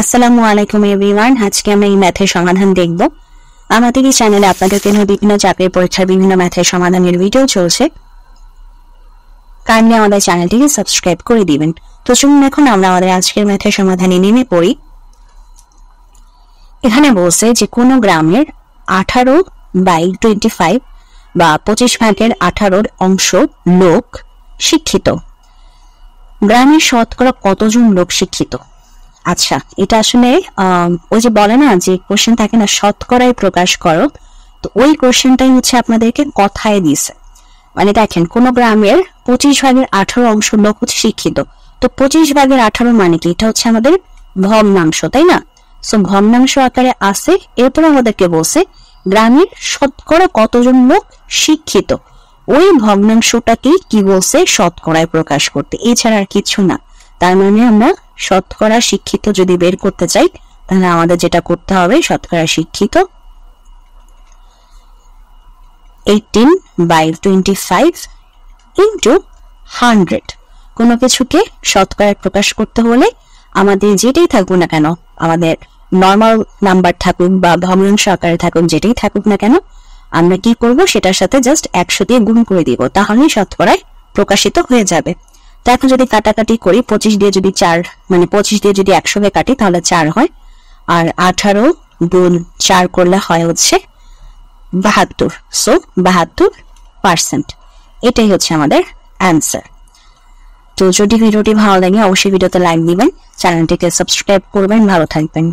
আসসালামু আলাইকুম এভরিওয়ান। আজকে আমরা এই ম্যাথের সমাধান দেখব। আমাদের এই চ্যানেলে আপনাদের জন্য বিভিন্ন চাকরির পরীক্ষার বিভিন্ন ম্যাথের সমাধানের ভিডিও চলছে। কাইন্ডলি আমাদের চ্যানেলটিকে সাবস্ক্রাইব করে দিবেন। তো চলুন এখন আমরা আমাদের আজকের ম্যাথের সমাধানে নেমে পড়ি। এখানে বলছে যে কোনো গ্রামের 18/25 বা 25/18 অংশ লোক শিক্ষিত। গ্রামের শতকরা কতজন লোক শিক্ষিত? আচ্ছা, এটা আসলে ওই যে বলে না যে কোশ্চেন থাকে না শতকরায় প্রকাশ করো, তো ওই কোশ্চেনটাই হচ্ছে আপনাদেরকে কথায় দিছে। মানে দেখেন কোন গ্রামের 25/18 অংশ লোক হচ্ছে শিক্ষিত, তো 25/18 মানে কি? এটা হচ্ছে আমাদের ভগ্নাংশ, তাই না? সো ভগ্নাংশ আকারে আছে। এরপর আমাদেরকে বলছে গ্রামের শতকরা কতজন লোক শিক্ষিত, ওই ভগ্নাংশটাকেই কি বলছে? শতকরায় প্রকাশ করতে, এছাড়া আর কিছু না। তার মানে আমরা শতকরা শিক্ষিত যদি বের করতে চাই তাহলে আমাদের যেটা করতে হবে, শতকরা শিক্ষিত 18/25 ইন্টু 100। কোনো কিছুকে শতকরায় প্রকাশ করতে হলে আমাদের যেটাই থাকুক না কেন, আমাদের নর্মাল নাম্বার থাকুক বা ভগ্নাংশ আকারে থাকুক, যেটাই থাকুক না কেন, আমরা কি করব? সেটার সাথে জাস্ট 100 দিয়ে গুণ করে দিব, তাহলেই শতকরায় প্রকাশিত হয়ে যাবে। তো এখন যদি কাটাকাটি করি, 25 দিয়ে যদি 4 মানে 25 দিয়ে যদি 100 কাটি তাহলে 4 হয়, আর 18 গুণ 4 করলে হয় হচ্ছে 72। সো 72%। এটাই হচ্ছে আমাদের অ্যান্সার। তো যদি ভিডিওটি ভালো লাগে অবশ্যই ভিডিওতে লাইক দিবেন, চ্যানেলটিকে সাবস্ক্রাইব করবেন। ভালো থাকবেন।